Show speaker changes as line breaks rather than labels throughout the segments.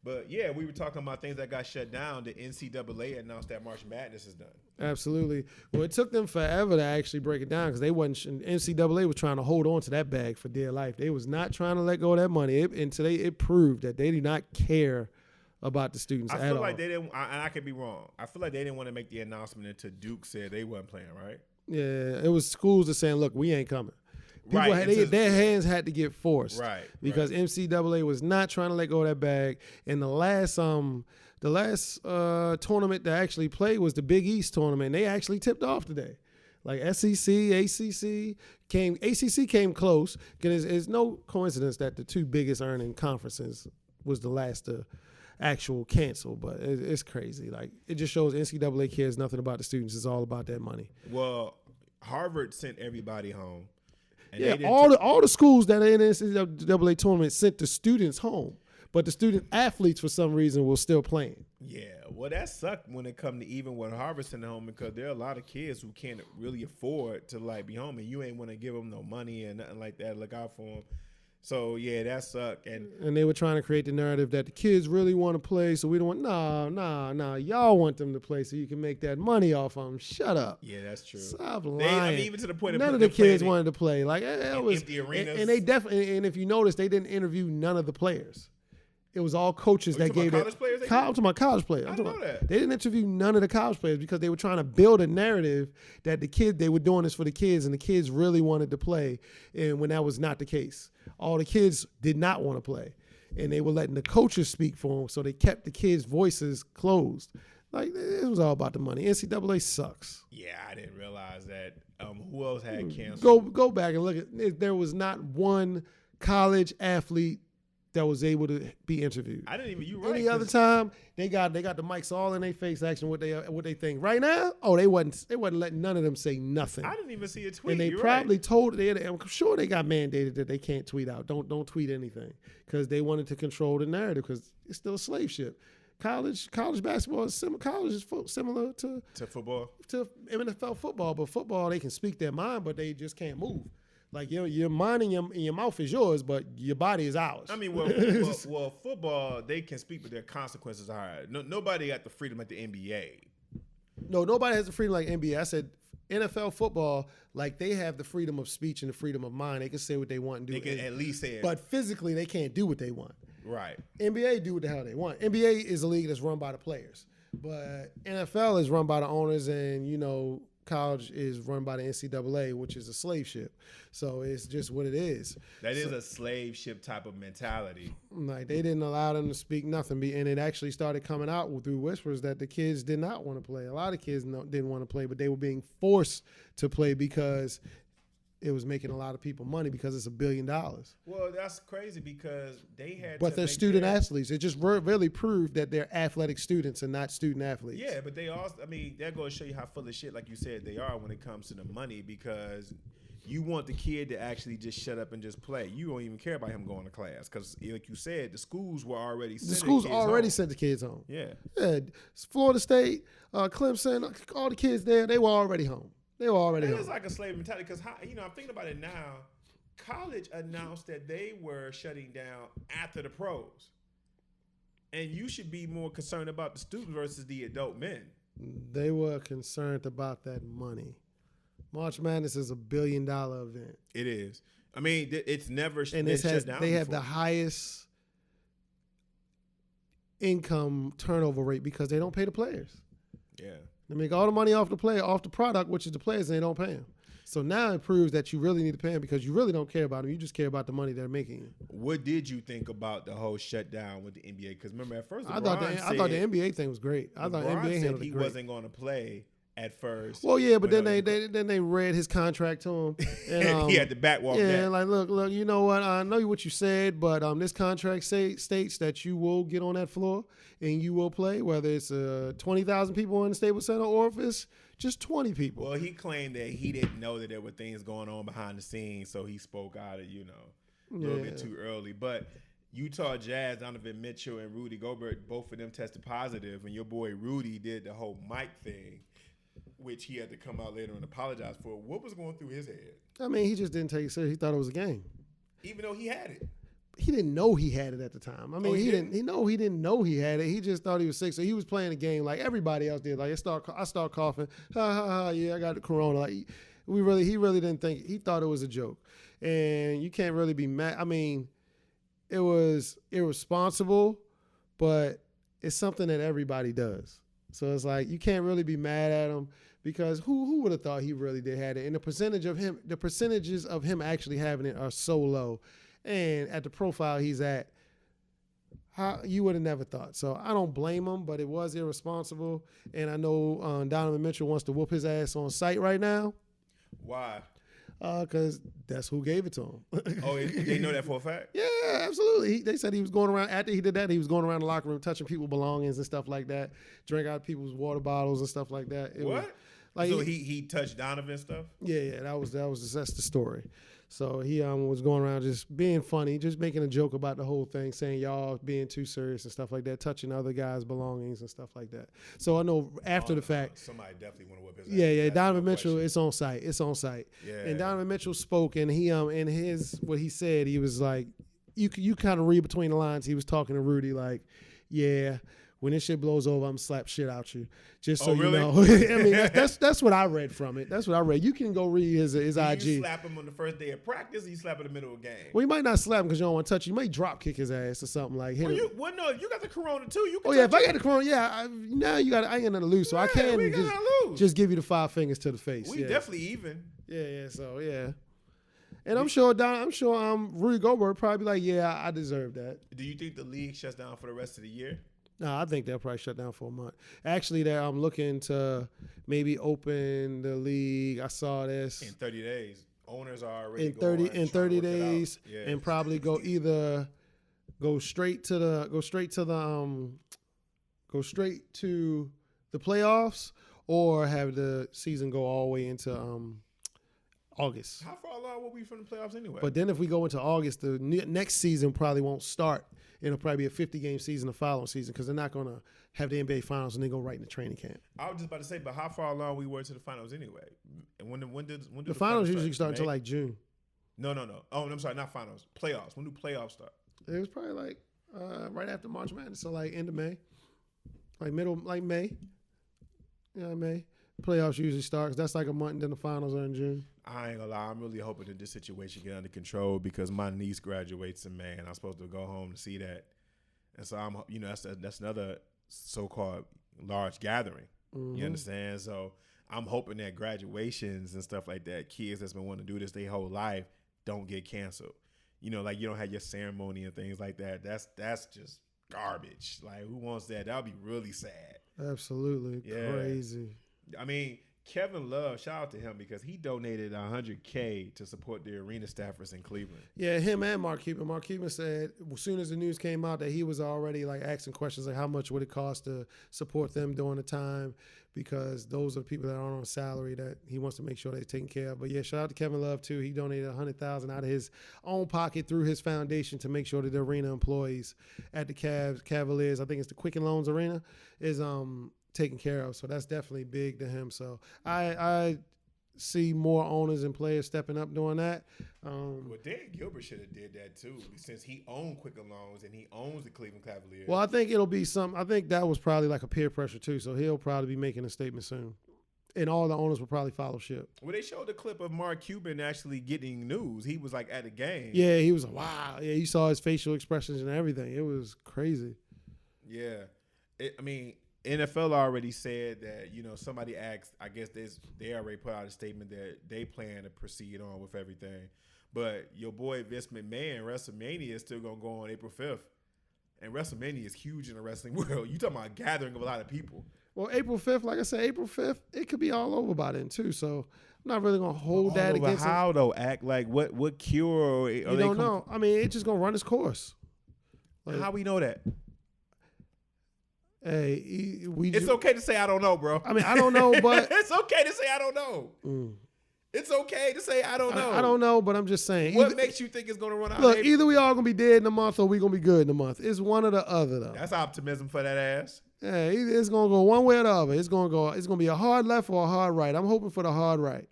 But yeah, we were talking about things that got shut down. The NCAA announced that March Madness is done.
Absolutely. Well, it took them forever to actually break it down because they wasn't. NCAA was trying to hold on to that bag for dear life. They was not trying to let go of that money. And today it proved that they do not care about the students at all.
I feel like they didn't, and I could be wrong. I feel like they didn't want to make the announcement until Duke said they wasn't playing, right?
Yeah, it was schools that saying, "Look, we ain't coming." People
Right.
their hands had to get forced,
Right?
Because NCAA was not trying to let go of that bag. And the last tournament that actually played was the Big East tournament. They actually tipped off today. Like SEC, ACC came close. Because it's no coincidence that the two biggest earning conferences was the last to actual cancel. But it's crazy. Like it just shows NCAA cares nothing about the students. It's all about that money.
Well, Harvard sent everybody home. And
yeah, all the schools that are in the NCAA tournament sent the students home, but the student athletes for some reason were still playing.
Yeah, well, that sucked when it come to even when Harvard sent home because there are a lot of kids who can't really afford to like be home, and you ain't want to give them no money and nothing like that. Look out for them. So yeah, that sucked. And
they were trying to create the narrative that the kids really want to play, so we don't want. Nah. Y'all want them to play so you can make that money off them. Shut up.
Yeah, that's true.
Stop lying.
Even to the point
none of the kids wanted to play. Like it was
empty arenas.
And they definitely. And if you notice, they didn't interview none of the players. It was all coaches that gave it.
College players?
I'm talking about college players.
I know that.
They didn't interview none of the college players because they were trying to build a narrative that they were doing this for the kids and the kids really wanted to play. And when that was not the case, all the kids did not want to play. And they were letting the coaches speak for them. So they kept the kids' voices closed. Like it was all about the money. NCAA sucks.
Yeah, I didn't realize that. Who else had canceled?
Go back and look at. There was not one college athlete that was able to be interviewed.
I didn't even. You right?
Any other time they got the mics all in their face, asking what they think. Right now, they wasn't letting none of them say nothing.
I didn't even see a tweet.
And they probably told I'm sure they got mandated that they can't tweet out. Don't tweet anything because they wanted to control the narrative because it's still a slave ship. College basketball is similar. College is similar to
football, to
NFL football, but football they can speak their mind, but they just can't move. Like your mind and your mouth is yours, but your body is ours.
I mean, well, football they can speak, but their consequences are hard. Nobody got the freedom like the NBA.
No, nobody has the freedom like NBA. I said NFL football, like they have the freedom of speech and the freedom of mind. They can say what they want and do.
They can at least say it,
but physically they can't do what they want.
Right.
NBA do what the hell they want. NBA is a league that's run by the players, but NFL is run by the owners, and college is run by the NCAA, which is a slave ship. So it's just what it is.
That is a slave ship type of mentality.
Like they didn't allow them to speak nothing. And it actually started coming out through whispers that the kids did not want to play. A lot of kids didn't want to play, but they were being forced to play because it was making a lot of people money because it's $1 billion.
Well, that's crazy because they had
But they're student athletes. It just really proved that they're athletic students and not student athletes.
Yeah, but they also, that goes to show you how full of shit, like you said, they are when it comes to the money because you want the kid to actually just shut up and just play. You don't even care about him going to class because, like you said, the schools were already sent
the kids home.
Yeah.
Florida State, Clemson, all the kids there, they were already home. They were already home.
It's like a slave mentality because, I'm thinking about it now. College announced that they were shutting down after the pros. And you should be more concerned about the students versus the adult men.
They were concerned about that money. March Madness is $1 billion event.
It is. It's never shut down.
They have the highest income turnover rate because they don't pay the players.
Yeah.
They make all the money off the product, which is the players, and they don't pay them. So now it proves that you really need to pay them because you really don't care about them. You just care about the money they're making.
What did you think about the whole shutdown with the NBA? Because remember, at first,
I thought the NBA thing was great. I thought NBA
said
handled it
he
great.
wasn't going to play at first.
Well, yeah, but then they read his contract to him. And,
he had to backwalk that.
Yeah, like, look, you know what? I know what you said, but this contract states that you will get on that floor and you will play, whether it's 20,000 people in the Staples Center or if it's just 20 people.
Well, he claimed that he didn't know that there were things going on behind the scenes, so he spoke out a little bit too early. But Utah Jazz, Donovan Mitchell, and Rudy Gobert, both of them tested positive, and your boy Rudy did the whole mic thing, which he had to come out later and apologize for. What was going through his head?
He just didn't take it serious. He thought it was a game.
Even though he had it.
he didn't know he had it at the time. I mean, he didn't know he had it. He just thought he was sick. So he was playing the game like everybody else did. Like I start coughing. Ha ha ha. Yeah, I got the corona. Like he really didn't think. He thought it was a joke. And you can't really be mad. I mean, it was irresponsible, but it's something that everybody does. So it's like you can't really be mad at him because who would have thought he really did have it? And the percentages of him actually having it are so low. And at the profile he's at, you would have never thought. So I don't blame him, but it was irresponsible. And I know Donovan Mitchell wants to whoop his ass on site right now.
Why?
Because that's who gave it to him.
Oh, they know that for a fact?
Yeah, absolutely. They said he was going around, after he did that, he was going around the locker room touching people's belongings and stuff like that, drink out people's water bottles and stuff like that.
So he touched Donovan stuff?
Yeah, that's the story. So he was going around just being funny, just making a joke about the whole thing, saying y'all being too serious and stuff like that, touching other guys' belongings and stuff like that. So I know after the fact,
somebody definitely want to whip his ass.
Yeah. Donovan Mitchell, it's on site. Yeah. And Donovan Mitchell spoke, and he in his what he said, he was like, you kind of read between the lines. He was talking to Rudy like, yeah. When this shit blows over, I'm slap shit out you. Just so
really?
you know. I mean, that's what I read from it. That's what I read. You can go read his IG.
You slap him on the first day of practice, or you slap in the middle of the game?
Well, you might not slap him because you don't want to touch him. You might drop kick his ass or something like him.
No, if you got the corona too, you can
if I got the corona, I ain't nothing to lose. So I can just give you the 5 fingers to the face.
We definitely even.
Yeah, so yeah. And I'm sure Rudy Gobert probably be like, yeah, I deserve that.
Do you think the league shuts down for the rest of the year?
No, I think they'll probably shut down for a month. Actually, I'm looking to maybe open the league. I saw this
in 30 days. Owners are already
in 30 days, and probably go straight to the playoffs, or have the season go all the way into August.
How far along will we from the playoffs anyway?
But then if we go into August, the next season probably won't start. It'll probably be a 50-game season the following season because they're not going to have the NBA Finals and then go right into training camp.
I was just about to say, but how far along we were to the finals anyway? And when did
the finals usually start until like June?
No. Oh, I'm sorry, not finals. Playoffs. When do playoffs start?
It was probably like right after March Madness, so like end of May, like May. Yeah, May. Playoffs usually start because that's like a month, and then the finals are in June.
I ain't gonna lie, I'm really hoping that this situation get under control because my niece graduates in May and I'm supposed to go home to see that. And so I'm, that's another so-called large gathering. Mm-hmm. You understand? So I'm hoping that graduations and stuff like that, kids that's been wanting to do this their whole life, don't get canceled. Like you don't have your ceremony and things like that. That's just garbage. Like who wants that? That would be really sad.
Absolutely crazy.
I mean, Kevin Love, shout out to him because he donated $100K to support the arena staffers in Cleveland.
Yeah, him and Mark Cuban. Mark Cuban said as soon as the news came out that he was already like asking questions like how much would it cost to support them during the time because those are people that are on a salary that he wants to make sure they're taken care of. But yeah, shout out to Kevin Love too. He donated $100,000 out of his own pocket through his foundation to make sure that the arena employees at the Cavaliers, I think it's the Quicken Loans Arena, is taken care of. So that's definitely big to him. So I see more owners and players stepping up doing that.
Well, Dan Gilbert should have did that too since he owned Quicken Loans and he owns the Cleveland Cavaliers.
Well, I think it'll be I think that was probably like a peer pressure too. So he'll probably be making a statement soon. And all the owners will probably follow ship.
Well, they showed the clip of Mark Cuban actually getting news. He was like at a game.
Yeah, he was wow. Yeah, you saw his facial expressions and everything. It was crazy.
Yeah. NFL already said that, somebody asked, I guess they already put out a statement that they plan to proceed on with everything. But your boy Vince McMahon, WrestleMania is still going to go on April 5th. And WrestleMania is huge in the wrestling world. You talking about a gathering of a lot of people.
Well, April 5th, like I said, April 5th, it could be all over by then too. So I'm not really going to hold that against
how him. Though? Act like what cure?
You don't know. I mean, it's just going to run its course.
Like, how we know that?
Hey,
it's okay to say I don't know, bro.
I mean, I don't know, but
it's okay to say I don't know. It's okay to say I don't know.
I don't know, but I'm just saying.
What makes you think it's going to run out?
Look, either we all going to be dead in a month or we going to be good in a month. It's one or the other, though.
That's optimism for that ass.
Yeah, it's going to go one way or the other. It's going to be a hard left or a hard right. I'm hoping for the hard right.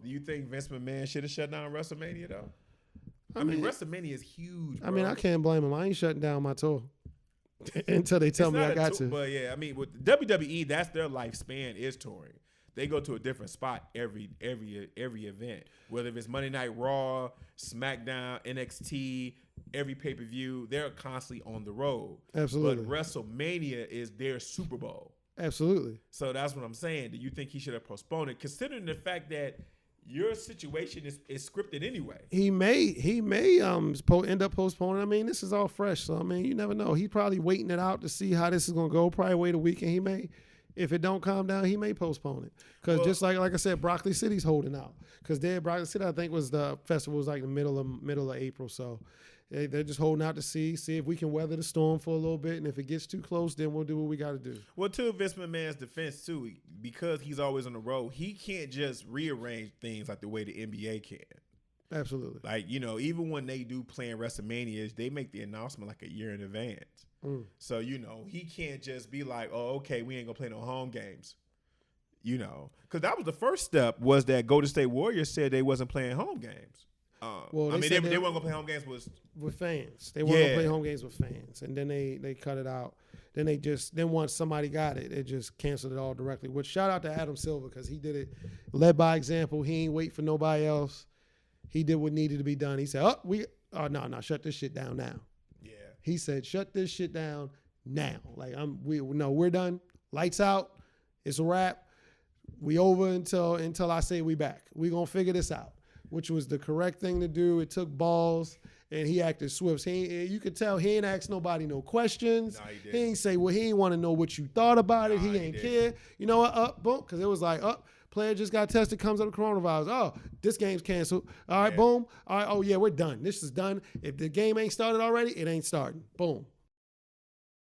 Do you think Vince McMahon should have shut down WrestleMania, though? I mean, WrestleMania is huge, bro.
I mean, I can't blame him. I ain't shutting down my tour until they tell me I got to.
But yeah, I mean, with WWE, that's their lifespan is touring. They go to a different spot every event, whether it's Monday Night Raw, SmackDown, NXT, every pay-per-view. They're constantly on the road.
Absolutely.
But WrestleMania is their Super Bowl.
Absolutely.
So that's what I'm saying. Do you think he should have postponed it, considering the fact that your situation is scripted anyway? He may
end up postponing. I mean, this is all fresh, so I mean, you never know. He's probably waiting it out to see how this is gonna go. Probably wait a week, and he may, if it don't calm down, he may postpone it. Because just like I said, Broccoli City's holding out. Because Broccoli City, I think, was the festival was like the middle of April, so they're just holding out to see if we can weather the storm for a little bit, and if it gets too close, then we'll do what we got to do.
Well, to Vince McMahon's defense too, because he's always on the road, he can't just rearrange things like the way the NBA can.
Absolutely.
Like, even when they do plan WrestleManias, they make the announcement like a year in advance. So, he can't just be like, oh, okay, we ain't gonna play no home games. Because that was the first step, was that Golden State Warriors said they wasn't playing home games.
Well,
they weren't gonna play home games
with fans. They weren't gonna play home games with fans, and then they cut it out. Then once somebody got it, they just canceled it all directly. Which shout out to Adam Silver, because he did it, led by example. He ain't wait for nobody else. He did what needed to be done. He said, no, shut this shit down now.
Yeah.
He said, shut this shit down now. Like we're done. Lights out. It's a wrap. We over until I say we back. We gonna figure this out. Which was the correct thing to do. It took balls, and he acted swift. You could tell he ain't ask nobody no questions.
No, he
ain't say, well, he ain't want to know what you thought about it. He ain't care. You know what? Boom, because it was like, player just got tested, comes up with coronavirus. Oh, this game's canceled. All right, boom. All right, oh, yeah, we're done. This is done. If the game ain't started already, it ain't starting. Boom.